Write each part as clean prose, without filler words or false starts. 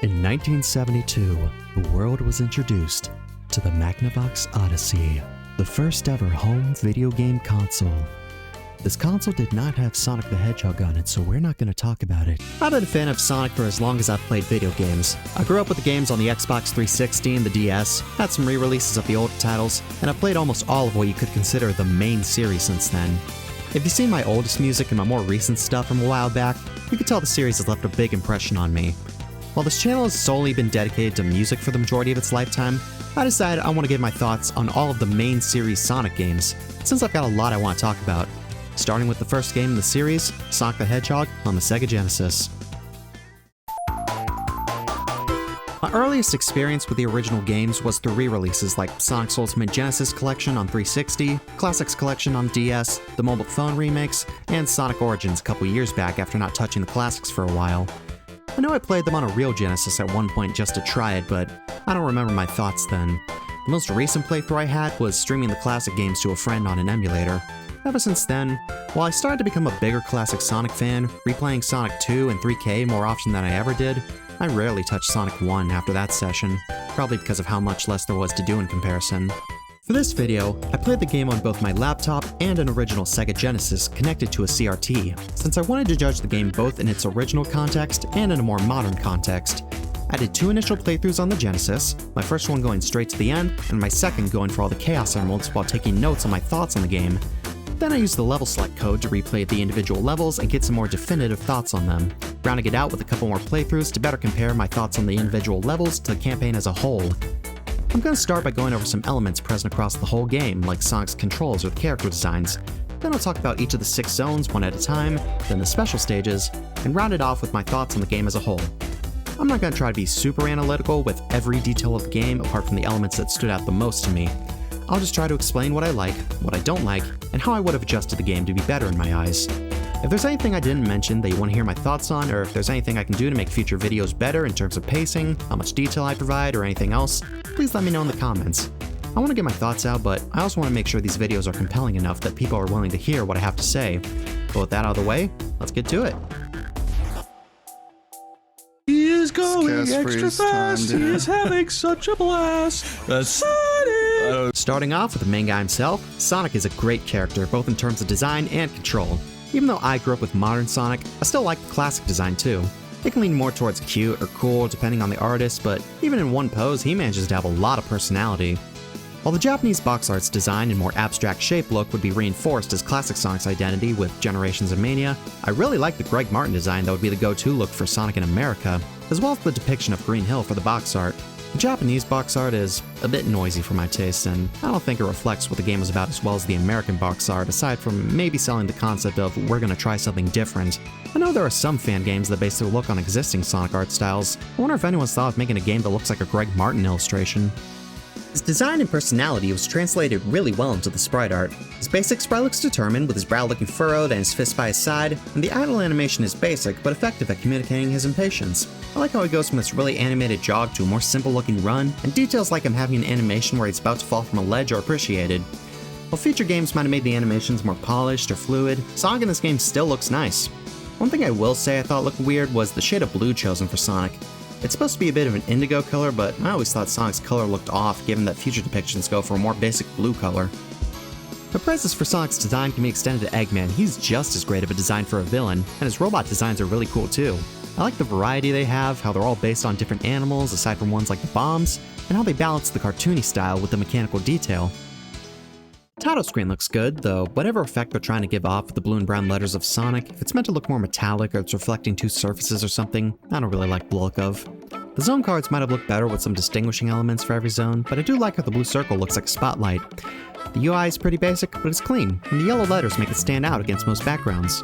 In 1972, the world was introduced to the Magnavox Odyssey, the first ever home video game console. This console did not have Sonic the Hedgehog on it, so we're not going to talk about it. I've been a fan of Sonic for as long as I've played video games. I grew up with the games on the Xbox 360 and the DS, had some re-releases of the older titles, and I've played almost all of what you could consider the main series since then. If you've seen my oldest music and my more recent stuff from a while back, you can tell the series has left a big impression on me. While this channel has solely been dedicated to music for the majority of its lifetime, I decided I want to give my thoughts on all of the main series Sonic games, since I've got a lot I want to talk about. Starting with the first game in the series, Sonic the Hedgehog on the Sega Genesis. My earliest experience with the original games was through re-releases like Sonic's Ultimate Genesis Collection on 360, Classics Collection on DS, the mobile phone remakes, and Sonic Origins a couple years back after not touching the classics for a while. I know I played them on a real Genesis at one point just to try it, but I don't remember my thoughts then. The most recent playthrough I had was streaming the classic games to a friend on an emulator. Ever since then, while I started to become a bigger classic Sonic fan, replaying Sonic 2 and 3K more often than I ever did, I rarely touched Sonic 1 after that session, probably because of how much less there was to do in comparison. For this video, I played the game on both my laptop and an original Sega Genesis connected to a CRT, since I wanted to judge the game both in its original context and in a more modern context. I did 2 initial playthroughs on the Genesis, my first one going straight to the end, and my second going for all the Chaos Emeralds while taking notes on my thoughts on the game. Then I used the level select code to replay the individual levels and get some more definitive thoughts on them, rounding it out with a couple more playthroughs to better compare my thoughts on the individual levels to the campaign as a whole. I'm going to start by going over some elements present across the whole game, like Sonic's controls or the character designs. Then I'll talk about each of the 6 zones one at a time, then the special stages, and round it off with my thoughts on the game as a whole. I'm not going to try to be super analytical with every detail of the game apart from the elements that stood out the most to me. I'll just try to explain what I like, what I don't like, and how I would have adjusted the game to be better in my eyes. If there's anything I didn't mention that you want to hear my thoughts on, or if there's anything I can do to make future videos better in terms of pacing, how much detail I provide, or anything else, please let me know in the comments. I want to get my thoughts out, but I also want to make sure these videos are compelling enough that people are willing to hear what I have to say. But with that out of the way, let's get to it. He is going extra fast, he is having such a blast. That's Sonic! Starting off with the main guy himself, Sonic is a great character both in terms of design and control. Even though I grew up with modern Sonic, I still like the classic design too. It can lean more towards cute or cool depending on the artist, but even in one pose he manages to have a lot of personality. While the Japanese box art's design and more abstract shape look would be reinforced as classic Sonic's identity with Generations of Mania, I really like the Greg Martin design that would be the go-to look for Sonic in America, as well as the depiction of Green Hill for the box art. The Japanese box art is a bit noisy for my taste, and I don't think it reflects what the game is about as well as the American box art, aside from maybe selling the concept of we're gonna try something different. I know there are some fan games that base their look on existing Sonic art styles. I wonder if anyone's thought of making a game that looks like a Greg Martin illustration. His design and personality was translated really well into the sprite art. His basic sprite looks determined, with his brow looking furrowed and his fist by his side, and the idle animation is basic but effective at communicating his impatience. I like how he goes from this really animated jog to a more simple looking run, and details like him having an animation where he's about to fall from a ledge are appreciated. While future games might have made the animations more polished or fluid, Sonic in this game still looks nice. One thing I will say I thought looked weird was the shade of blue chosen for Sonic. It's supposed to be a bit of an indigo color, but I always thought Sonic's color looked off given that future depictions go for a more basic blue color. The praises for Sonic's design can be extended to Eggman. He's just as great of a design for a villain, and his robot designs are really cool too. I like the variety they have, how they're all based on different animals aside from ones like the bombs, and how they balance the cartoony style with the mechanical detail. The title screen looks good, though whatever effect they're trying to give off with the blue and brown letters of Sonic, if it's meant to look more metallic or it's reflecting 2 surfaces or something, I don't really like the look of. The zone cards might have looked better with some distinguishing elements for every zone, but I do like how the blue circle looks like a spotlight. The UI is pretty basic, but it's clean, and the yellow letters make it stand out against most backgrounds.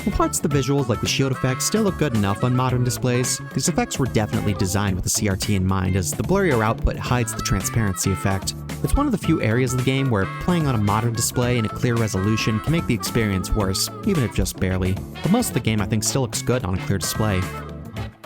While parts of the visuals like the shield effects still look good enough on modern displays, these effects were definitely designed with the CRT in mind, as the blurrier output hides the transparency effect. It's one of the few areas of the game where playing on a modern display in a clear resolution can make the experience worse, even if just barely. But most of the game I think still looks good on a clear display.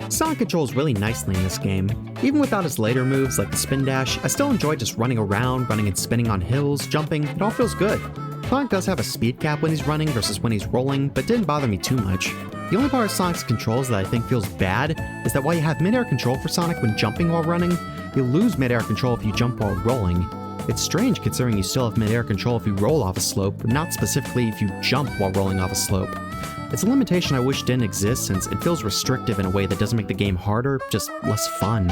Sonic controls really nicely in this game. Even without his later moves like the spin dash, I still enjoy just running around, running and spinning on hills, jumping, it all feels good. Sonic does have a speed cap when he's running versus when he's rolling, but didn't bother me too much. The only part of Sonic's controls that I think feels bad is that while you have mid-air control for Sonic when jumping while running, you lose mid-air control if you jump while rolling. It's strange considering you still have mid-air control if you roll off a slope, but not specifically if you jump while rolling off a slope. It's a limitation I wish didn't exist since it feels restrictive in a way that doesn't make the game harder, just less fun.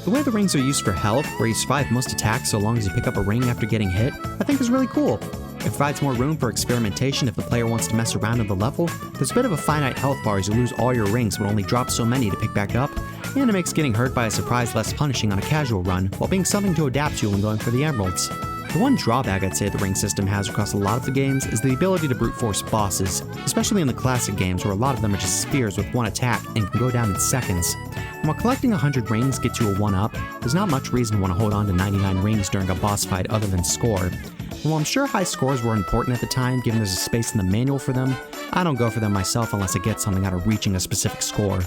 The way the rings are used for health, where you survive most attacks so long as you pick up a ring after getting hit, I think is really cool. It provides more room for experimentation if the player wants to mess around in the level. There's a bit of a finite health bar as you lose all your rings but only drop so many to pick back up, and it makes getting hurt by a surprise less punishing on a casual run, while being something to adapt to when going for the emeralds. The one drawback I'd say the ring system has across a lot of the games is the ability to brute force bosses, especially in the classic games where a lot of them are just spheres with one attack and can go down in seconds. And while collecting 100 rings gets you a 1-up, there's not much reason to want to hold on to 99 rings during a boss fight other than score. And while I'm sure high scores were important at the time, given there's a space in the manual for them, I don't go for them myself unless I get something out of reaching a specific score.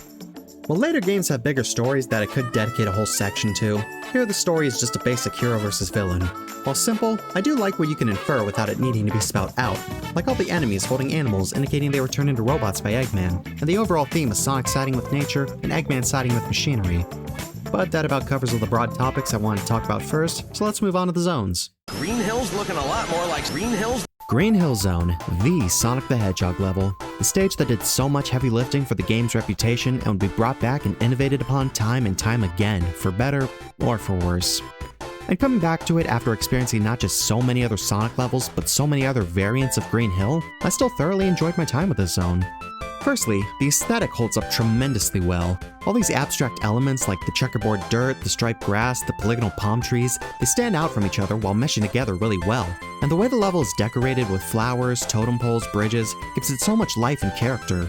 While later games have bigger stories that I could dedicate a whole section to, here the story is just a basic hero versus villain. While simple, I do like what you can infer without it needing to be spelled out, like all the enemies holding animals indicating they were turned into robots by Eggman, and the overall theme of Sonic siding with nature and Eggman siding with machinery. But that about covers all the broad topics I wanted to talk about first, so let's move on to the zones. Green Hill's looking a lot more like Green Hill's. Green Hill Zone, the Sonic the Hedgehog level. The stage that did so much heavy lifting for the game's reputation and would be brought back and innovated upon time and time again, for better or for worse. And coming back to it after experiencing not just so many other Sonic levels, but so many other variants of Green Hill, I still thoroughly enjoyed my time with this zone. Firstly, the aesthetic holds up tremendously well. All these abstract elements like the checkerboard dirt, the striped grass, the polygonal palm trees, they stand out from each other while meshing together really well. And the way the level is decorated with flowers, totem poles, bridges, gives it so much life and character.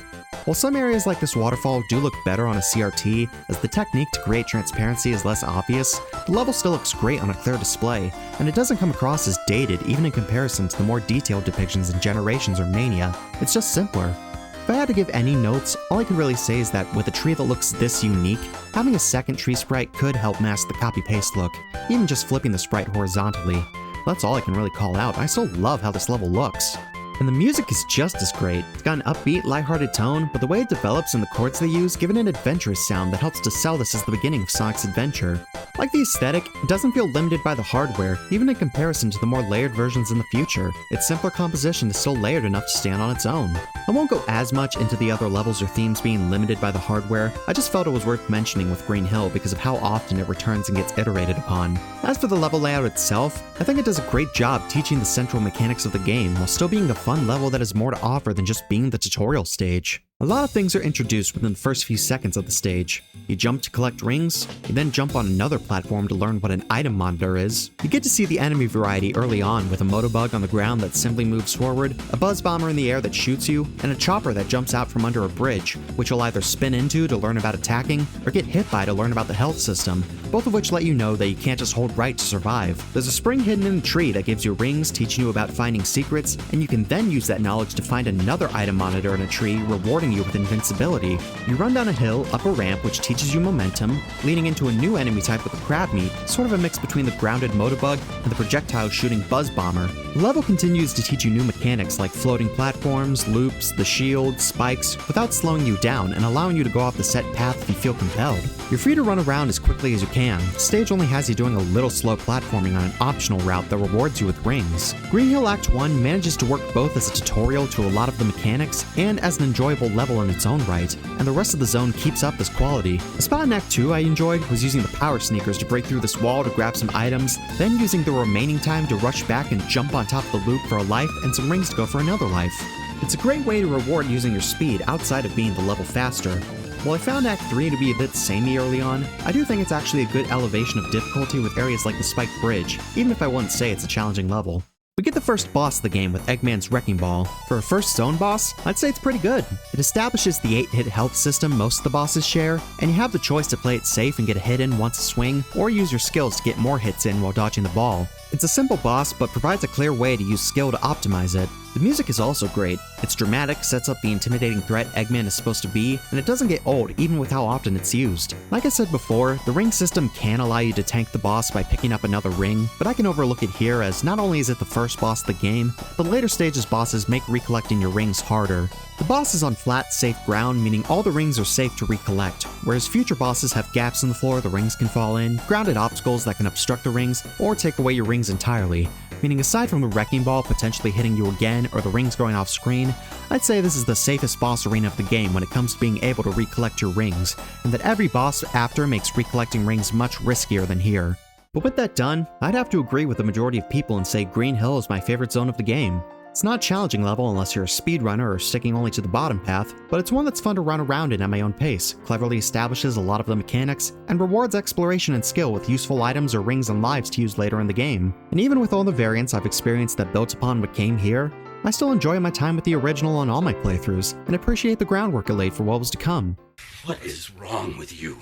While some areas like this waterfall do look better on a CRT, as the technique to create transparency is less obvious, the level still looks great on a clear display, and it doesn't come across as dated even in comparison to the more detailed depictions in Generations or Mania. It's just simpler. If I had to give any notes, all I could really say is that with a tree that looks this unique, having a second tree sprite could help mask the copy-paste look, even just flipping the sprite horizontally. That's all I can really call out. I still love how this level looks. And the music is just as great. It's got an upbeat, lighthearted tone, but the way it develops and the chords they use give it an adventurous sound that helps to sell this as the beginning of Sonic's adventure. Like the aesthetic, it doesn't feel limited by the hardware, even in comparison to the more layered versions in the future. Its simpler composition is still layered enough to stand on its own. I won't go as much into the other levels or themes being limited by the hardware, I just felt it was worth mentioning with Green Hill because of how often it returns and gets iterated upon. As for the level layout itself, I think it does a great job teaching the central mechanics of the game while still being a fun level that has more to offer than just being the tutorial stage. A lot of things are introduced within the first few seconds of the stage. You jump to collect rings, you then jump on another platform to learn what an item monitor is. You get to see the enemy variety early on with a motobug on the ground that simply moves forward, a buzz bomber in the air that shoots you, and a chopper that jumps out from under a bridge, which you'll either spin into to learn about attacking, or get hit by to learn about the health system, both of which let you know that you can't just hold right to survive. There's a spring hidden in the tree that gives you rings, teaching you about finding secrets, and you can then use that knowledge to find another item monitor in a tree, rewarding you with invincibility. You run down a hill, up a ramp which teaches you momentum, leading into a new enemy type with a crab meat, sort of a mix between the grounded motobug and the projectile shooting buzz bomber. The level continues to teach you new mechanics like floating platforms, loops, the shield, spikes, without slowing you down and allowing you to go off the set path if you feel compelled. You're free to run around as quickly as you can. The stage only has you doing a little slow platforming on an optional route that rewards you with rings. Green Hill Act 1 manages to work both as a tutorial to a lot of the mechanics and as an enjoyable level in its own right, and the rest of the zone keeps up this quality. A spot in Act 2 I enjoyed was using the power sneakers to break through this wall to grab some items, then using the remaining time to rush back and jump on top of the loop for a life and some rings to go for another life. It's a great way to reward using your speed outside of being the level faster. While I found Act 3 to be a bit samey early on, I do think it's actually a good elevation of difficulty with areas like the Spiked Bridge, even if I wouldn't say it's a challenging level. We get the first boss of the game with Eggman's Wrecking Ball. For a first zone boss, I'd say it's pretty good. It establishes the 8-hit health system most of the bosses share, and you have the choice to play it safe and get a hit in once a swing, or use your skills to get more hits in while dodging the ball. It's a simple boss, but provides a clear way to use skill to optimize it. The music is also great. It's dramatic, sets up the intimidating threat Eggman is supposed to be, and it doesn't get old even with how often it's used. Like I said before, the ring system can allow you to tank the boss by picking up another ring, but I can overlook it here as not only is it the first boss of the game, but later stages bosses make recollecting your rings harder. The boss is on flat, safe ground, meaning all the rings are safe to recollect, whereas future bosses have gaps in the floor the rings can fall in, grounded obstacles that can obstruct the rings, or take away your rings entirely, meaning aside from the wrecking ball potentially hitting you again or the rings going off screen, I'd say this is the safest boss arena of the game when it comes to being able to recollect your rings, and that every boss after makes recollecting rings much riskier than here. But with that done, I'd have to agree with the majority of people and say Green Hill is my favorite zone of the game. It's not a challenging level unless you're a speedrunner or sticking only to the bottom path, but it's one that's fun to run around in at my own pace, cleverly establishes a lot of the mechanics, and rewards exploration and skill with useful items or rings and lives to use later in the game. And even with all the variants I've experienced that built upon what came here, I still enjoy my time with the original on all my playthroughs, and appreciate the groundwork it laid for what was to come. What is wrong with you?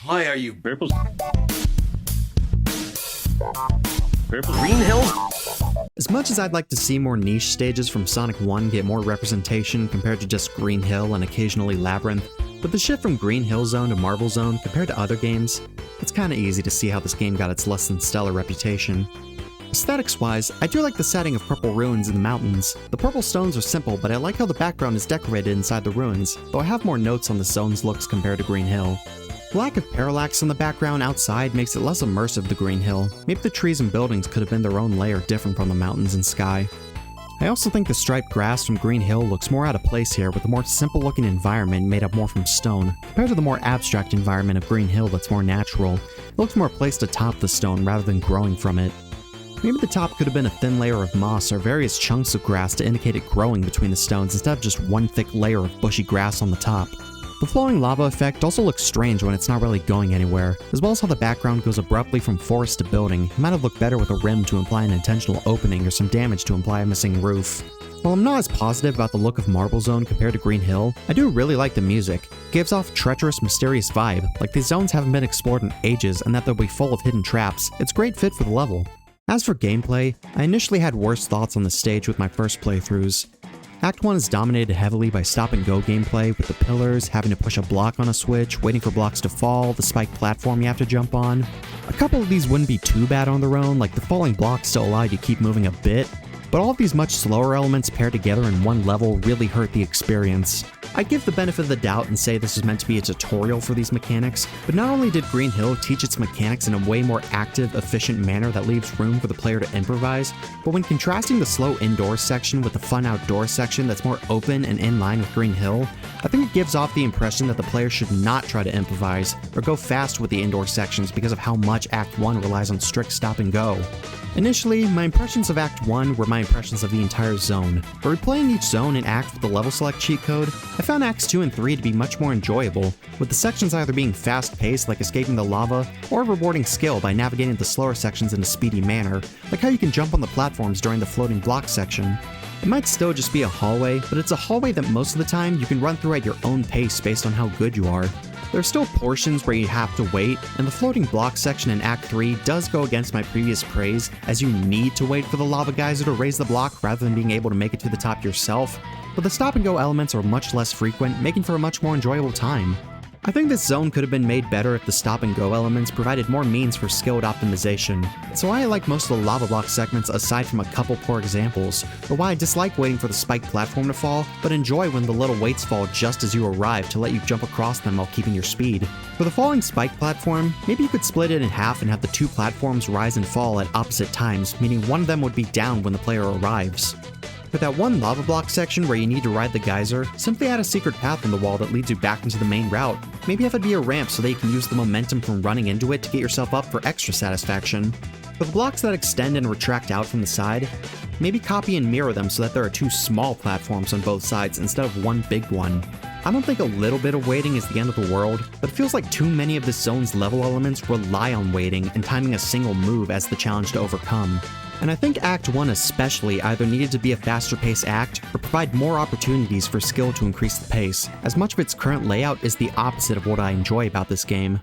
Why are you purple? Green Hills? As much as I'd like to see more niche stages from Sonic 1 get more representation compared to just Green Hill and occasionally Labyrinth, but the shift from Green Hill Zone to Marble Zone compared to other games, it's kinda easy to see how this game got its less than stellar reputation. Aesthetics-wise, I do like the setting of purple ruins in the mountains. The purple stones are simple, but I like how the background is decorated inside the ruins, though I have more notes on the zone's looks compared to Green Hill. The lack of parallax in the background outside makes it less immersive to Green Hill. Maybe the trees and buildings could have been their own layer different from the mountains and sky. I also think the striped grass from Green Hill looks more out of place here with a more simple looking environment made up more from stone, compared to the more abstract environment of Green Hill that's more natural. It looks more placed atop the stone rather than growing from it. Maybe the top could have been a thin layer of moss or various chunks of grass to indicate it growing between the stones instead of just one thick layer of bushy grass on the top. The flowing lava effect also looks strange when it's not really going anywhere, as well as how the background goes abruptly from forest to building. It might have looked better with a rim to imply an intentional opening or some damage to imply a missing roof. While I'm not as positive about the look of Marble Zone compared to Green Hill, I do really like the music. It gives off a treacherous, mysterious vibe, like these zones haven't been explored in ages and that they'll be full of hidden traps. It's a great fit for the level. As for gameplay, I initially had worse thoughts on the stage with my first playthroughs. Act 1 is dominated heavily by stop-and-go gameplay, with the pillars, having to push a block on a switch, waiting for blocks to fall, the spiked platform you have to jump on. A couple of these wouldn't be too bad on their own, like the falling blocks still allow you to keep moving a bit, but all of these much slower elements paired together in one level really hurt the experience. I give the benefit of the doubt and say this is meant to be a tutorial for these mechanics, but not only did Green Hill teach its mechanics in a way more active, efficient manner that leaves room for the player to improvise, but when contrasting the slow indoor section with the fun outdoor section that's more open and in line with Green Hill, I think it gives off the impression that the player should not try to improvise or go fast with the indoor sections because of how much Act 1 relies on strict stop and go. Initially, my impressions of Act 1 were my impressions of the entire zone, but replaying each zone and act with the level select cheat code, I found Acts 2 and 3 to be much more enjoyable, with the sections either being fast-paced like escaping the lava, or rewarding skill by navigating the slower sections in a speedy manner, like how you can jump on the platforms during the floating block section. It might still just be a hallway, but it's a hallway that most of the time you can run through at your own pace based on how good you are. There are still portions where you have to wait, and the floating block section in Act 3 does go against my previous praise, as you need to wait for the lava geyser to raise the block rather than being able to make it to the top yourself, but the stop and go elements are much less frequent, making for a much more enjoyable time. I think this zone could have been made better if the stop and go elements provided more means for skilled optimization. It's why I like most of the lava block segments aside from a couple poor examples, or why I dislike waiting for the spiked platform to fall, but enjoy when the little weights fall just as you arrive to let you jump across them while keeping your speed. For the falling spike platform, maybe you could split it in half and have the two platforms rise and fall at opposite times, meaning one of them would be down when the player arrives. For that one lava block section where you need to ride the geyser, simply add a secret path on the wall that leads you back into the main route. Maybe have it be a ramp so that you can use the momentum from running into it to get yourself up for extra satisfaction. For the blocks that extend and retract out from the side, maybe copy and mirror them so that there are two small platforms on both sides instead of one big one. I don't think a little bit of waiting is the end of the world, but it feels like too many of this zone's level elements rely on waiting and timing a single move as the challenge to overcome. And I think Act 1 especially either needed to be a faster paced act or provide more opportunities for skill to increase the pace, as much of its current layout is the opposite of what I enjoy about this game.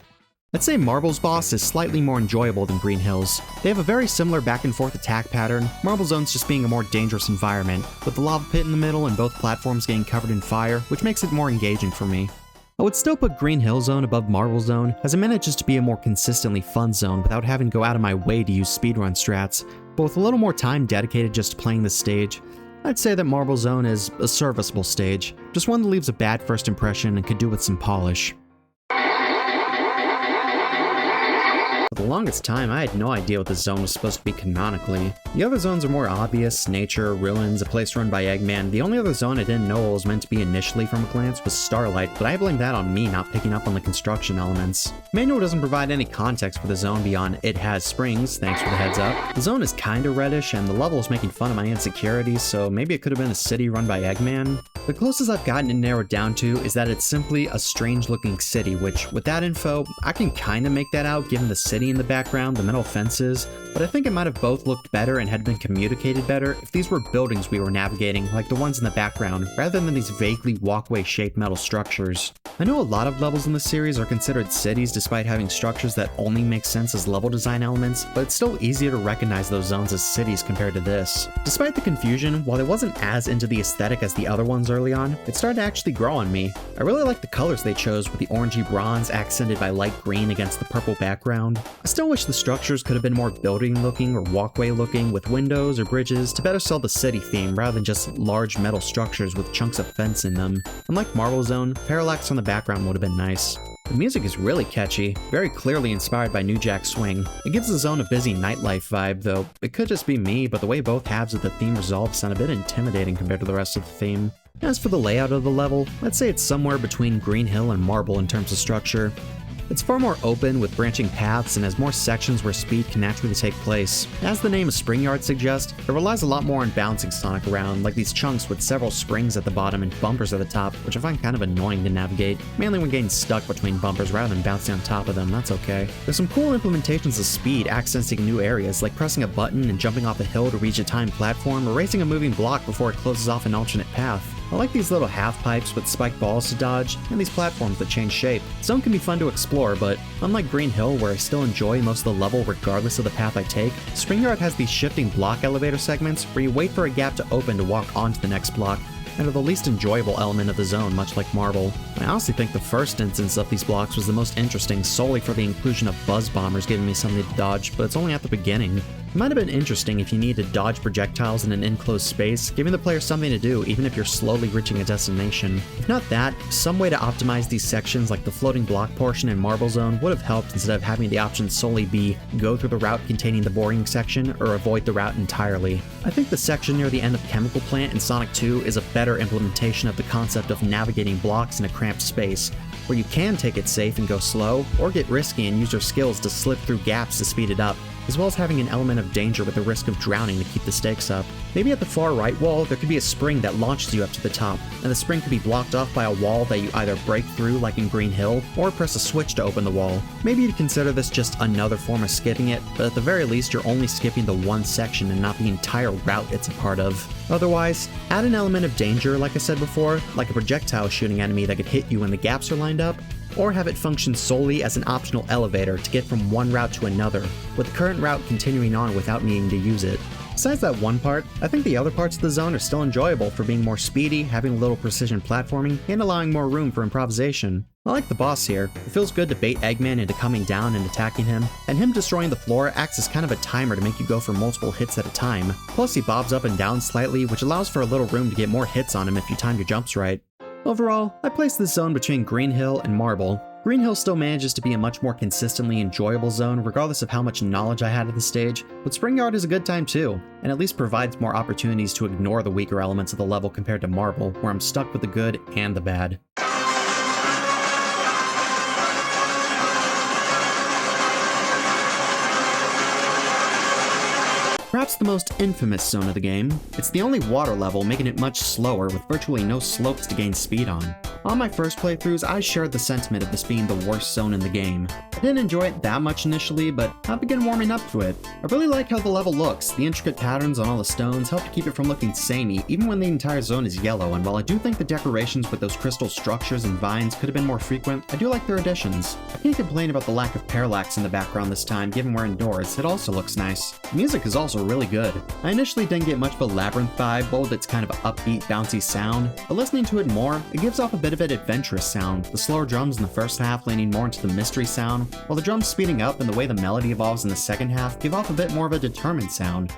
I'd say Marble's boss is slightly more enjoyable than Green Hill's. They have a very similar back and forth attack pattern, Marble Zone's just being a more dangerous environment, with the lava pit in the middle and both platforms getting covered in fire, which makes it more engaging for me. I would still put Green Hill Zone above Marble Zone, as it manages to be a more consistently fun zone without having to go out of my way to use speedrun strats, but with a little more time dedicated just to playing this stage, I'd say that Marble Zone is a serviceable stage, just one that leaves a bad first impression and could do with some polish. For the longest time, I had no idea what the zone was supposed to be canonically. The other zones are more obvious: nature, ruins, a place run by Eggman. The only other zone I didn't know what was meant to be initially from a glance was Starlight, but I blame that on me not picking up on the construction elements. The manual doesn't provide any context for the zone beyond "it has springs," thanks for the heads up. The zone is kinda reddish, and the level is making fun of my insecurities, so maybe it could have been a city run by Eggman. The closest I've gotten it narrowed down to is that it's simply a strange looking city, which, with that info, I can kinda make that out given the city in the background, the metal fences, but I think it might have both looked better and had been communicated better if these were buildings we were navigating, like the ones in the background, rather than these vaguely walkway-shaped metal structures. I know a lot of levels in the series are considered cities despite having structures that only make sense as level design elements, but it's still easier to recognize those zones as cities compared to this. Despite the confusion, while I wasn't as into the aesthetic as the other ones early on, it started to actually grow on me. I really like the colors they chose, with the orangey bronze accented by light green against the purple background. I still wish the structures could have been more building looking or walkway looking, with windows or bridges to better sell the city theme rather than just large metal structures with chunks of fence in them. Unlike Marble Zone, parallax on the background would have been nice. The music is really catchy, very clearly inspired by New Jack Swing. It gives the zone a busy nightlife vibe, though it could just be me, but the way both halves of the theme resolve sound a bit intimidating compared to the rest of the theme. As for the layout of the level, I'd say it's somewhere between Green Hill and Marble in terms of structure. It's far more open with branching paths and has more sections where speed can naturally take place. As the name Spring Yard suggests, it relies a lot more on bouncing Sonic around, like these chunks with several springs at the bottom and bumpers at the top, which I find kind of annoying to navigate, mainly when getting stuck between bumpers rather than bouncing on top of them. That's okay. There's some cool implementations of speed accenting new areas, like pressing a button and jumping off a hill to reach a timed platform, or racing a moving block before it closes off an alternate path. I like these little half pipes with spiked balls to dodge, and these platforms that change shape. Some can be fun to explore, but unlike Green Hill, where I still enjoy most of the level regardless of the path I take, Spring Yard has these shifting block elevator segments where you wait for a gap to open to walk onto the next block, and are the least enjoyable element of the zone, much like Marble. I honestly think the first instance of these blocks was the most interesting solely for the inclusion of buzz bombers giving me something to dodge, but it's only at the beginning. It might have been interesting if you needed to dodge projectiles in an enclosed space, giving the player something to do even if you're slowly reaching a destination. If not that, some way to optimize these sections like the floating block portion in Marble Zone would have helped instead of having the option solely be go through the route containing the boring section or avoid the route entirely. I think the section near the end of Chemical Plant in Sonic 2 is a better implementation of the concept of navigating blocks in a cramped space, where you can take it safe and go slow, or get risky and use your skills to slip through gaps to speed it up, as well as having an element of danger with the risk of drowning to keep the stakes up. Maybe at the far right wall, there could be a spring that launches you up to the top, and the spring could be blocked off by a wall that you either break through like in Green Hill, or press a switch to open the wall. Maybe you'd consider this just another form of skipping it, but at the very least you're only skipping the one section and not the entire route it's a part of. Otherwise, add an element of danger like I said before, like a projectile shooting enemy that could hit you when the gaps are lined up, or have it function solely as an optional elevator to get from one route to another, with the current route continuing on without needing to use it. Besides that one part, I think the other parts of the zone are still enjoyable for being more speedy, having a little precision platforming, and allowing more room for improvisation. I like the boss here. It feels good to bait Eggman into coming down and attacking him, and him destroying the floor acts as kind of a timer to make you go for multiple hits at a time. Plus he bobs up and down slightly, which allows for a little room to get more hits on him if you time your jumps right. Overall, I place this zone between Green Hill and Marble. Green Hill still manages to be a much more consistently enjoyable zone regardless of how much knowledge I had at the stage, but Spring Yard is a good time too, and at least provides more opportunities to ignore the weaker elements of the level compared to Marble, where I'm stuck with the good and the bad. Perhaps the most infamous zone of the game, it's the only water level, making it much slower with virtually no slopes to gain speed on. On my first playthroughs, I shared the sentiment of this being the worst zone in the game. I didn't enjoy it that much initially, but I began warming up to it. I really like how the level looks. The intricate patterns on all the stones help to keep it from looking samey, even when the entire zone is yellow, and while I do think the decorations with those crystal structures and vines could have been more frequent, I do like their additions. I can't complain about the lack of parallax in the background this time, given we're indoors. It also looks nice. The music is also really good. I initially didn't get much of a Labyrinth vibe, but with its kind of upbeat, bouncy sound, but listening to it more, it gives off a bit of an adventurous sound, the slower drums in the first half leaning more into the mystery sound, while the drums speeding up and the way the melody evolves in the second half give off a bit more of a determined sound.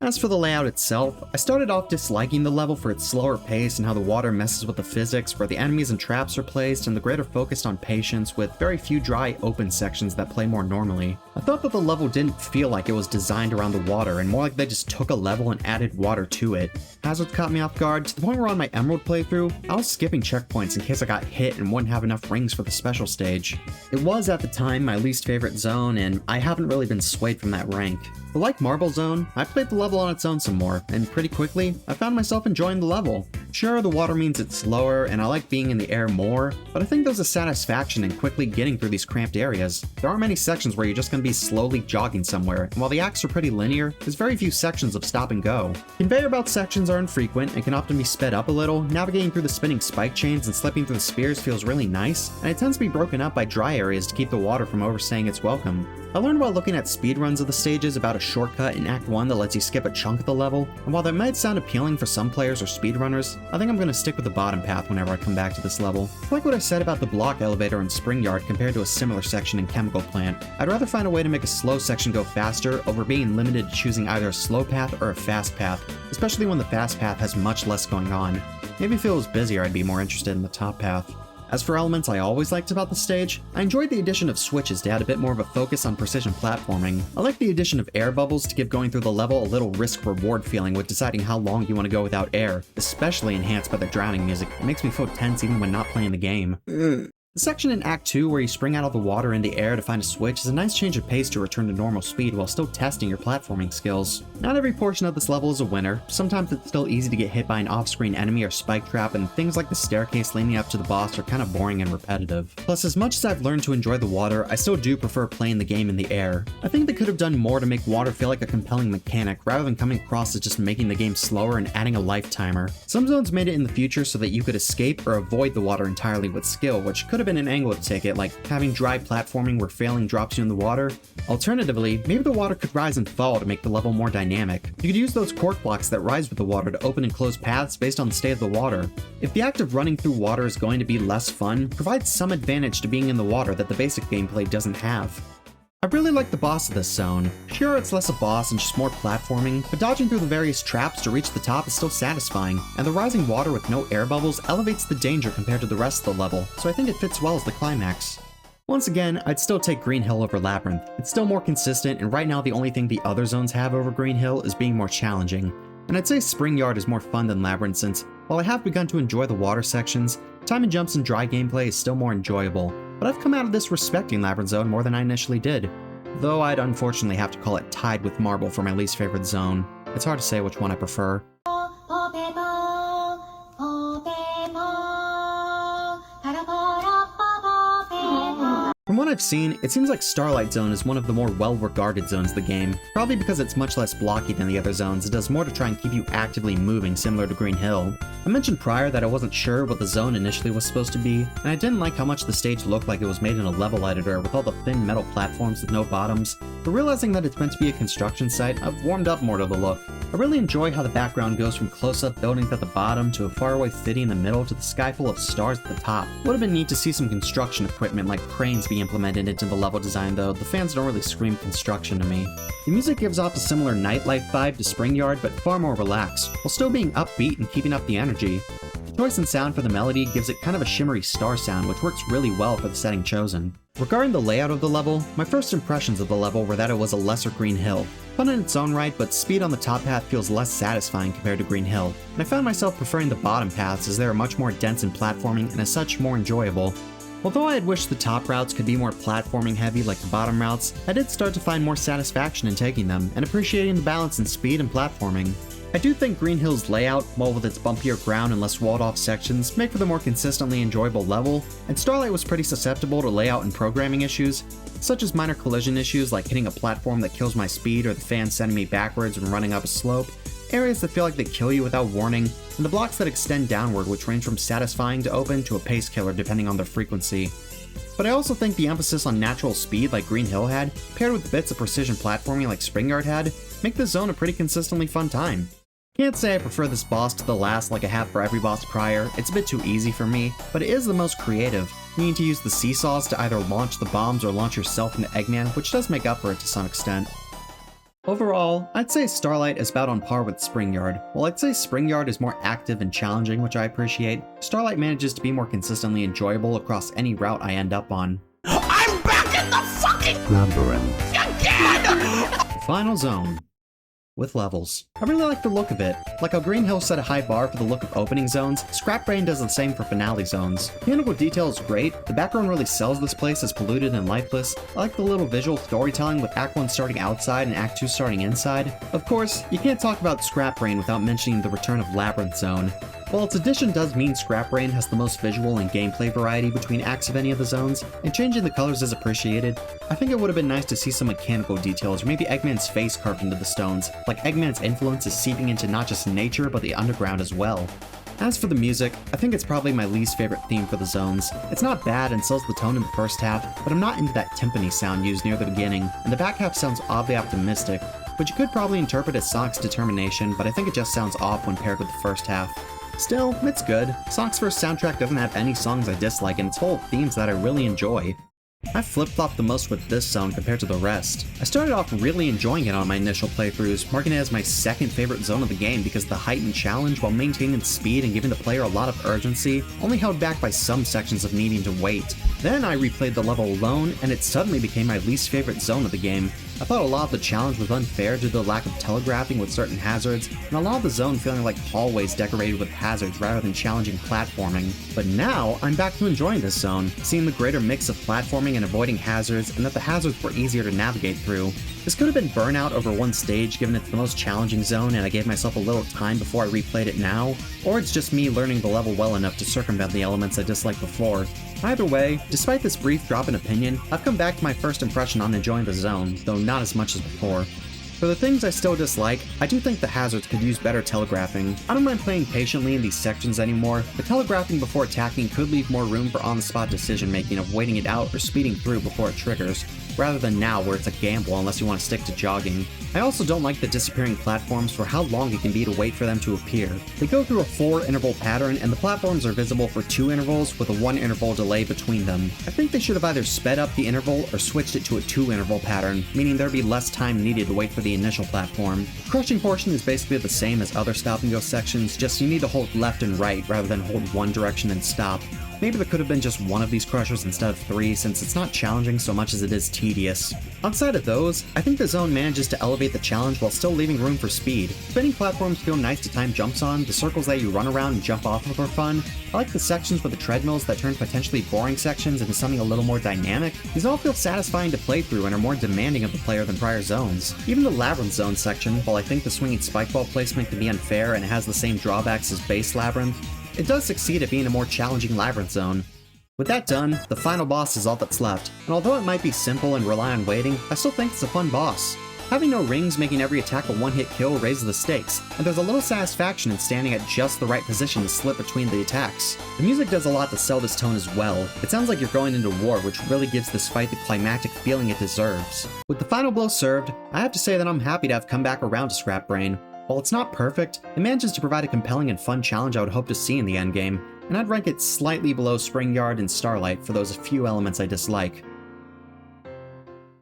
As for the layout itself, I started off disliking the level for its slower pace and how the water messes with the physics, where the enemies and traps are placed, and the greater focus on patience with very few dry open sections that play more normally. I thought that the level didn't feel like it was designed around the water, and more like they just took a level and added water to it. Hazards caught me off guard, to the point where on my Emerald playthrough, I was skipping checkpoints in case I got hit and wouldn't have enough rings for the special stage. It was at the time my least favorite zone, and I haven't really been swayed from that rank. But like Marble Zone, I played the level on its own some more, and pretty quickly, I found myself enjoying the level. Sure, the water means it's slower, and I like being in the air more, but I think there's a satisfaction in quickly getting through these cramped areas. There aren't many sections where you're just going to be slowly jogging somewhere, and while the acts are pretty linear, there's very few sections of stop and go. Conveyor belt sections are infrequent and can often be sped up a little. Navigating through the spinning spike chains and slipping through the spears feels really nice, and it tends to be broken up by dry areas to keep the water from overstaying its welcome. I learned while looking at speedruns of the stages about a shortcut in Act 1 that lets you skip a chunk of the level, and while that might sound appealing for some players or speedrunners, I think I'm going to stick with the bottom path whenever I come back to this level. Like what I said about the block elevator in Spring Yard compared to a similar section in Chemical Plant, I'd rather find a way to make a slow section go faster over being limited to choosing either a slow path or a fast path, especially when the fast path has much less going on. Maybe if it was busier, I'd be more interested in the top path. As for elements I always liked about the stage, I enjoyed the addition of switches to add a bit more of a focus on precision platforming. I like the addition of air bubbles to give going through the level a little risk-reward feeling with deciding how long you want to go without air, especially enhanced by the drowning music. It makes me feel tense even when not playing the game. The section in Act 2 where you spring out of the water in the air to find a switch is a nice change of pace to return to normal speed while still testing your platforming skills. Not every portion of this level is a winner. Sometimes it's still easy to get hit by an off-screen enemy or spike trap, and things like the staircase leading up to the boss are kind of boring and repetitive. Plus, as much as I've learned to enjoy the water, I still do prefer playing the game in the air. I think they could have done more to make water feel like a compelling mechanic rather than coming across as just making the game slower and adding a life timer. Some zones made it in the future so that you could escape or avoid the water entirely with skill, which could have been an angle to take it, like having dry platforming where failing drops you in the water. Alternatively, maybe the water could rise and fall to make the level more dynamic. You could use those cork blocks that rise with the water to open and close paths based on the state of the water. If the act of running through water is going to be less fun, provide some advantage to being in the water that the basic gameplay doesn't have. I really like the boss of this zone. Sure, it's less a boss and just more platforming, but dodging through the various traps to reach the top is still satisfying, and the rising water with no air bubbles elevates the danger compared to the rest of the level, so I think it fits well as the climax. Once again, I'd still take Green Hill over Labyrinth. It's still more consistent, and right now the only thing the other zones have over Green Hill is being more challenging. And I'd say Spring Yard is more fun than Labyrinth since, while I have begun to enjoy the water sections, time and jumps and dry gameplay is still more enjoyable. But I've come out of this respecting Labyrinth Zone more than I initially did. Though I'd unfortunately have to call it tied with Marble for my least favorite zone. It's hard to say which one I prefer. From what I've seen, it seems like Starlight Zone is one of the more well-regarded zones of the game, probably because it's much less blocky than the other zones. It does more to try and keep you actively moving, similar to Green Hill. I mentioned prior that I wasn't sure what the zone initially was supposed to be, and I didn't like how much the stage looked like it was made in a level editor with all the thin metal platforms with no bottoms, but realizing that it's meant to be a construction site, I've warmed up more to the look. I really enjoy how the background goes from close-up buildings at the bottom to a faraway city in the middle to the sky full of stars at the top. Would have been neat to see some construction equipment like cranes be implemented into the level design, though the fans don't really scream construction to me. The music gives off a similar nightlife vibe to Spring Yard, but far more relaxed, while still being upbeat and keeping up the energy. The choice and sound for the melody gives it kind of a shimmery star sound, which works really well for the setting chosen. Regarding the layout of the level, my first impressions of the level were that it was a lesser Green Hill. Fun in its own right, but speed on the top path feels less satisfying compared to Green Hill, and I found myself preferring the bottom paths as they are much more dense in platforming and as such more enjoyable. Although I had wished the top routes could be more platforming heavy like the bottom routes, I did start to find more satisfaction in taking them and appreciating the balance in speed and platforming. I do think Green Hill's layout, while with its bumpier ground and less walled off sections, make for the more consistently enjoyable level, and Starlight was pretty susceptible to layout and programming issues, such as minor collision issues like hitting a platform that kills my speed or the fan sending me backwards when running up a slope, areas that feel like they kill you without warning, and the blocks that extend downward which range from satisfying to open to a pace killer depending on their frequency. But I also think the emphasis on natural speed like Green Hill had, paired with bits of precision platforming like Spring Yard had, make this zone a pretty consistently fun time. Can't say I prefer this boss to the last like I have for every boss prior, it's a bit too easy for me, but it is the most creative. You need to use the seesaws to either launch the bombs or launch yourself into Eggman, which does make up for it to some extent. Overall, I'd say Starlight is about on par with Springyard. While I'd say Springyard is more active and challenging, which I appreciate, Starlight manages to be more consistently enjoyable across any route I end up on. I'm back in the fucking Labyrinth. again! Final zone. With levels. I really like the look of it. Like how Green Hill set a high bar for the look of opening zones, Scrap Brain does the same for finale zones. The integral detail is great, the background really sells this place as polluted and lifeless. I like the little visual storytelling with Act 1 starting outside and Act 2 starting inside. Of course, you can't talk about Scrap Brain without mentioning the return of Labyrinth Zone. While its addition does mean Scrap Brain has the most visual and gameplay variety between acts of any of the zones, and changing the colors is appreciated, I think it would have been nice to see some mechanical details or maybe Eggman's face carved into the stones, like Eggman's influence is seeping into not just nature but the underground as well. As for the music, I think it's probably my least favorite theme for the zones. It's not bad and sells the tone in the first half, but I'm not into that timpani sound used near the beginning, and the back half sounds oddly optimistic, which you could probably interpret as Sonic's determination, but I think it just sounds off when paired with the first half. Still, it's good. Sonic's first soundtrack doesn't have any songs I dislike, and it's full of themes that I really enjoy. I flip-flopped the most with this zone compared to the rest. I started off really enjoying it on my initial playthroughs, marking it as my second favorite zone of the game because the heightened challenge while maintaining speed and giving the player a lot of urgency, only held back by some sections of needing to wait. Then I replayed the level alone, and it suddenly became my least favorite zone of the game. I thought a lot of the challenge was unfair due to the lack of telegraphing with certain hazards, and a lot of the zone feeling like hallways decorated with hazards rather than challenging platforming. But now, I'm back to enjoying this zone, seeing the greater mix of platforming and avoiding hazards, and that the hazards were easier to navigate through. This could have been Burnout over one stage given it's the most challenging zone and I gave myself a little time before I replayed it now, or it's just me learning the level well enough to circumvent the elements I disliked before. Either way, despite this brief drop in opinion, I've come back to my first impression on enjoying the zone, though not as much as before. For the things I still dislike, I do think the hazards could use better telegraphing. I don't mind playing patiently in these sections anymore, but telegraphing before attacking could leave more room for on-the-spot decision-making of waiting it out or speeding through before it triggers, rather than now where it's a gamble unless you want to stick to jogging. I also don't like the disappearing platforms for how long it can be to wait for them to appear. They go through a 4-interval pattern and the platforms are visible for 2 intervals with a 1-interval delay between them. I think they should have either sped up the interval or switched it to a 2-interval pattern, meaning there'd be less time needed to wait for the initial platform. The crushing portion is basically the same as other stop-and-go sections, just you need to hold left and right rather than hold one direction and stop. Maybe there could have been just one of these crushers instead of 3 since it's not challenging so much as it is tedious. Outside of those, I think the zone manages to elevate the challenge while still leaving room for speed. Spinning platforms feel nice to time jumps on, the circles that you run around and jump off of are fun. I like the sections with the treadmills that turn potentially boring sections into something a little more dynamic. These all feel satisfying to play through and are more demanding of the player than prior zones. Even the Labyrinth Zone section, while I think the swinging spike ball placement can be unfair and has the same drawbacks as base Labyrinth, it does succeed at being a more challenging Labyrinth Zone. With that done, the final boss is all that's left, and although it might be simple and rely on waiting, I still think it's a fun boss. Having no rings making every attack a one-hit kill raises the stakes, and there's a little satisfaction in standing at just the right position to slip between the attacks. The music does a lot to sell this tone as well. It sounds like you're going into war, which really gives this fight the climactic feeling it deserves. With the final blow served, I have to say that I'm happy to have come back around to Scrap Brain. While it's not perfect, it manages to provide a compelling and fun challenge I would hope to see in the endgame, and I'd rank it slightly below Springyard and Starlight for those few elements I dislike.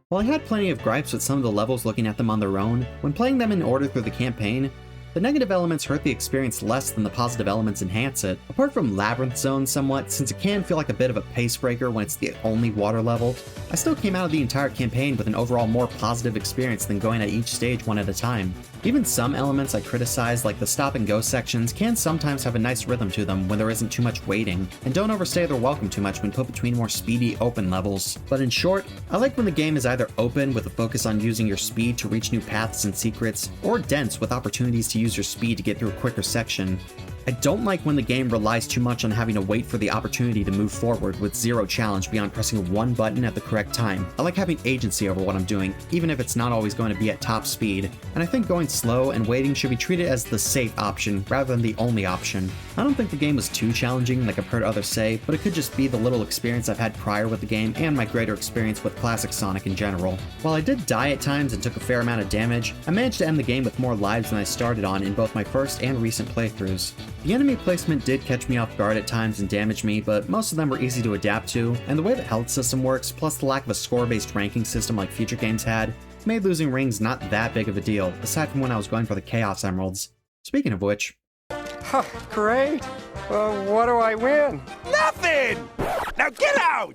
While I had plenty of gripes with some of the levels looking at them on their own, when playing them in order through the campaign, the negative elements hurt the experience less than the positive elements enhance it. Apart from Labyrinth Zone somewhat, since it can feel like a bit of a pace breaker when it's the only water level, I still came out of the entire campaign with an overall more positive experience than going at each stage one at a time. Even some elements I criticized, like the stop-and-go sections, can sometimes have a nice rhythm to them when there isn't too much waiting, and don't overstay their welcome too much when put between more speedy, open levels. But in short, I like when the game is either open with a focus on using your speed to reach new paths and secrets, or dense with opportunities to use your speed to get through a quicker section. I don't like when the game relies too much on having to wait for the opportunity to move forward with zero challenge beyond pressing one button at the correct time. I like having agency over what I'm doing, even if it's not always going to be at top speed, and I think going slow and waiting should be treated as the safe option rather than the only option. I don't think the game was too challenging like I've heard others say, but it could just be the little experience I've had prior with the game and my greater experience with classic Sonic in general. While I did die at times and took a fair amount of damage, I managed to end the game with more lives than I started on in both my first and recent playthroughs. The enemy placement did catch me off guard at times and damage me, but most of them were easy to adapt to, and the way the health system works, plus the lack of a score-based ranking system like future games had, made losing rings not that big of a deal, aside from when I was going for the Chaos Emeralds. Speaking of which... Huh, great. What do I win? Nothing! Now get out!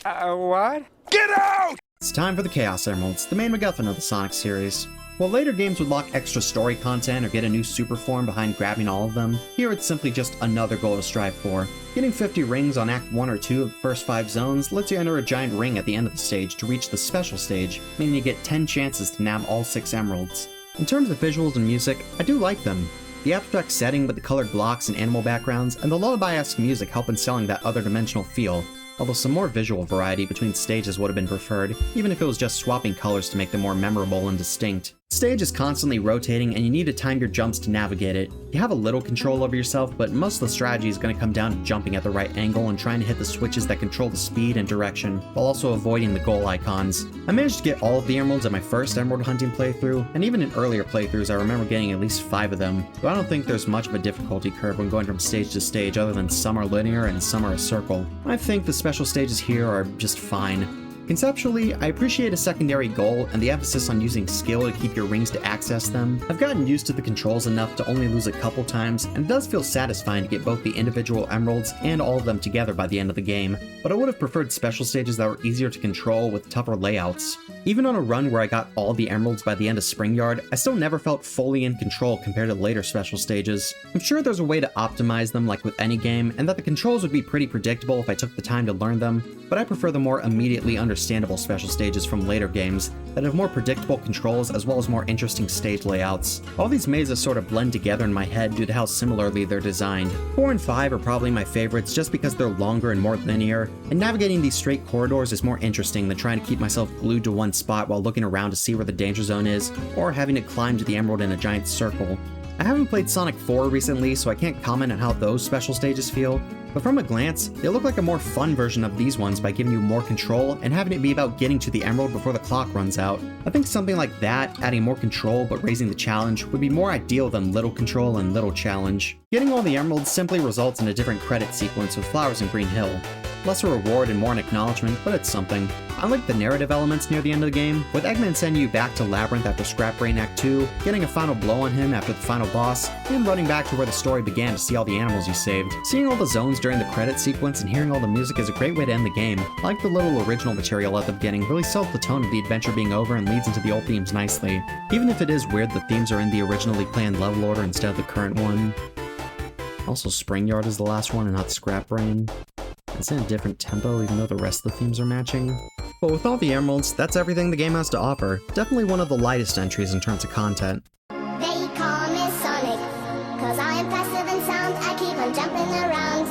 What? Get out! It's time for the Chaos Emeralds, the main MacGuffin of the Sonic series. While later games would lock extra story content or get a new super form behind grabbing all of them, here it's simply just another goal to strive for. Getting 50 rings on Act 1 or 2 of the first 5 zones lets you enter a giant ring at the end of the stage to reach the special stage, meaning you get 10 chances to nab all 6 emeralds. In terms of visuals and music, I do like them. The abstract setting with the colored blocks and animal backgrounds and the lullaby-esque music help in selling that other dimensional feel, although some more visual variety between stages would have been preferred, even if it was just swapping colors to make them more memorable and distinct. The stage is constantly rotating and you need to time your jumps to navigate it. You have a little control over yourself, but most of the strategy is going to come down to jumping at the right angle and trying to hit the switches that control the speed and direction, while also avoiding the goal icons. I managed to get all of the emeralds at my first emerald hunting playthrough, and even in earlier playthroughs I remember getting at least 5 of them, though I don't think there's much of a difficulty curve when going from stage to stage other than some are linear and some are a circle. I think the special stages here are just fine. Conceptually, I appreciate a secondary goal and the emphasis on using skill to keep your rings to access them. I've gotten used to the controls enough to only lose a couple times, and it does feel satisfying to get both the individual emeralds and all of them together by the end of the game, but I would have preferred special stages that were easier to control with tougher layouts. Even on a run where I got all the emeralds by the end of Spring Yard, I still never felt fully in control compared to later special stages. I'm sure there's a way to optimize them like with any game, and that the controls would be pretty predictable if I took the time to learn them, but I prefer the more immediately understandable special stages from later games that have more predictable controls as well as more interesting stage layouts. All these mazes sort of blend together in my head due to how similarly they're designed. 4 and 5 are probably my favorites just because they're longer and more linear, and navigating these straight corridors is more interesting than trying to keep myself glued to one spot while looking around to see where the danger zone is, or having to climb to the emerald in a giant circle. I haven't played Sonic 4 recently, so I can't comment on how those special stages feel, but from a glance, they look like a more fun version of these ones by giving you more control and having it be about getting to the emerald before the clock runs out. I think something like that, adding more control but raising the challenge, would be more ideal than little control and little challenge. Getting all the emeralds simply results in a different credit sequence with flowers in Green Hill. Less a reward and more an acknowledgement, but it's something. I like the narrative elements near the end of the game, with Eggman sending you back to Labyrinth after Scrap Brain Act 2, getting a final blow on him after the final boss, and running back to where the story began to see all the animals you saved. Seeing all the zones during the credit sequence and hearing all the music is a great way to end the game. I like the little original material at the beginning, really sells the tone of the adventure being over and leads into the old themes nicely. Even if it is weird the themes are in the originally planned level order instead of the current one. Also, Spring Yard is the last one and not Scrap Brain. It's in a different tempo even though the rest of the themes are matching. But with all the emeralds, that's everything the game has to offer. Definitely one of the lightest entries in terms of content. They call me Sonic, 'cause I am faster than sound, I keep on jumping around.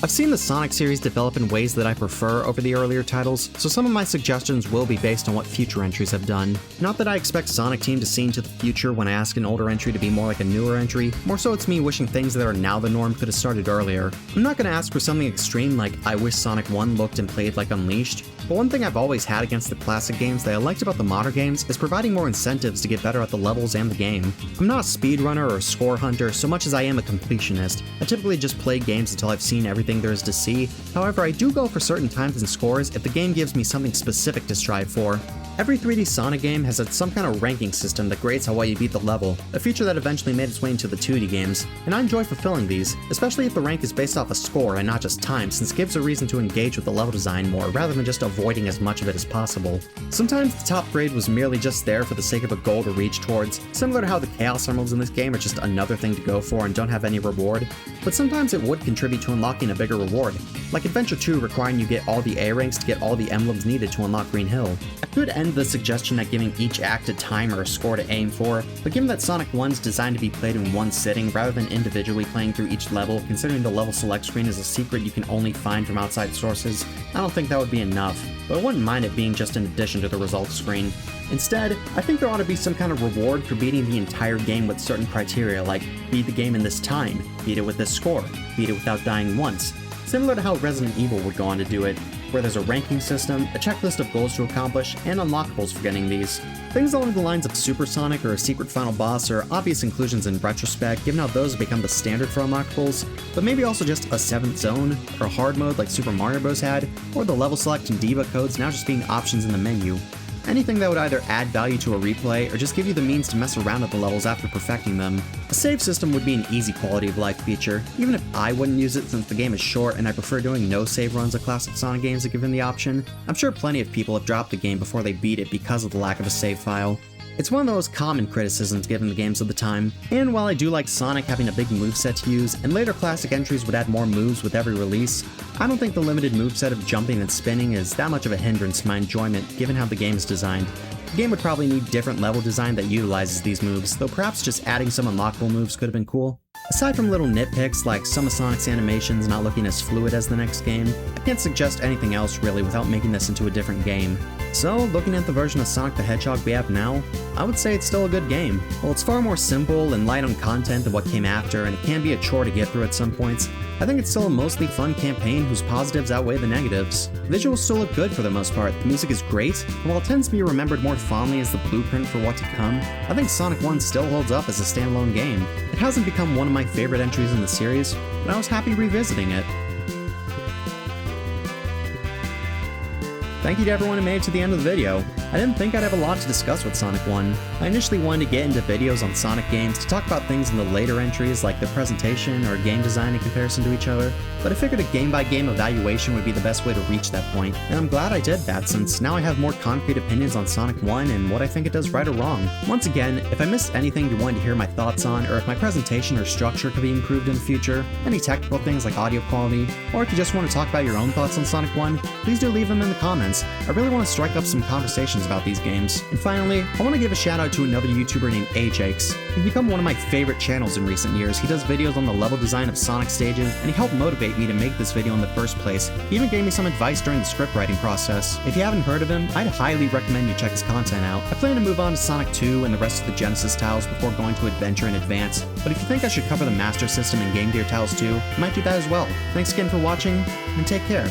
I've seen the Sonic series develop in ways that I prefer over the earlier titles, so some of my suggestions will be based on what future entries have done. Not that I expect Sonic Team to see into the future when I ask an older entry to be more like a newer entry, more so it's me wishing things that are now the norm could have started earlier. I'm not going to ask for something extreme like I wish Sonic 1 looked and played like Unleashed, but one thing I've always had against the classic games that I liked about the modern games is providing more incentives to get better at the levels and the game. I'm not a speedrunner or a score hunter so much as I am a completionist. I typically just play games until I've seen everything there is to see, however I do go for certain times and scores if the game gives me something specific to strive for. Every 3D Sonic game has had some kind of ranking system that grades how well you beat the level, a feature that eventually made its way into the 2D games, and I enjoy fulfilling these, especially if the rank is based off a score and not just time, since it gives a reason to engage with the level design more rather than just avoiding as much of it as possible. Sometimes the top grade was merely just there for the sake of a goal to reach towards, similar to how the Chaos Emeralds in this game are just another thing to go for and don't have any reward, but sometimes it would contribute to unlocking a bigger reward, like Adventure 2 requiring you get all the A ranks to get all the emblems needed to unlock Green Hill. I could end the suggestion at giving each act a time or a score to aim for, but given that Sonic 1's designed to be played in one sitting rather than individually playing through each level, considering the level select screen is a secret you can only find from outside sources, I don't think that would be enough, but I wouldn't mind it being just in addition to the results screen. Instead, I think there ought to be some kind of reward for beating the entire game with certain criteria like beat the game in this time, beat it with this score, beat it without dying once, similar to how Resident Evil would go on to do it, where there's a ranking system, a checklist of goals to accomplish, and unlockables for getting these. Things along the lines of Super Sonic or a secret final boss are obvious inclusions in retrospect, given how those have become the standard for unlockables, but maybe also just a 7th zone, or a hard mode like Super Mario Bros. Had, or the level select and diva codes now just being options in the menu. anything that would either add value to a replay or just give you the means to mess around with the levels after perfecting them. A save system would be an easy quality of life feature, even if I wouldn't use it since the game is short and I prefer doing no save runs of classic Sonic games if given the option. I'm sure plenty of people have dropped the game before they beat it because of the lack of a save file. It's one of the most common criticisms given the games of the time, and while I do like Sonic having a big moveset to use, and later classic entries would add more moves with every release, I don't think the limited moveset of jumping and spinning is that much of a hindrance to my enjoyment given how the game is designed. The game would probably need different level design that utilizes these moves, though perhaps just adding some unlockable moves could have been cool. Aside from little nitpicks like some of Sonic's animations not looking as fluid as the next game, I can't suggest anything else really without making this into a different game. So, looking at the version of Sonic the Hedgehog we have now, I would say it's still a good game. While it's far more simple and light on content than what came after, and it can be a chore to get through at some points, I think it's still a mostly fun campaign whose positives outweigh the negatives. The visuals still look good for the most part, the music is great, and while it tends to be remembered more fondly as the blueprint for what to come, I think Sonic 1 still holds up as a standalone game. It hasn't become one of my favorite entries in the series, but I was happy revisiting it. Thank you to everyone who made it to the end of the video. I didn't think I'd have a lot to discuss with Sonic 1. I initially wanted to get into videos on Sonic games to talk about things in the later entries like their presentation or game design in comparison to each other, but I figured a game-by-game evaluation would be the best way to reach that point, and I'm glad I did that since now I have more concrete opinions on Sonic 1 and what I think it does right or wrong. Once again, if I missed anything you wanted to hear my thoughts on, or if my presentation or structure could be improved in the future, any technical things like audio quality, or if you just want to talk about your own thoughts on Sonic 1, please do leave them in the comments. I really want to strike up some conversations about these games. And finally, I want to give a shout out to another YouTuber named Ajax. He's become one of my favorite channels in recent years. He does videos on the level design of Sonic stages, and he helped motivate me to make this video in the first place. He even gave me some advice during the script writing process. If you haven't heard of him, I'd highly recommend you check his content out. I plan to move on to Sonic 2 and the rest of the Genesis titles before going to Adventure in Advance, but if you think I should cover the Master System and Game Gear titles too, I might do that as well. Thanks again for watching, and take care.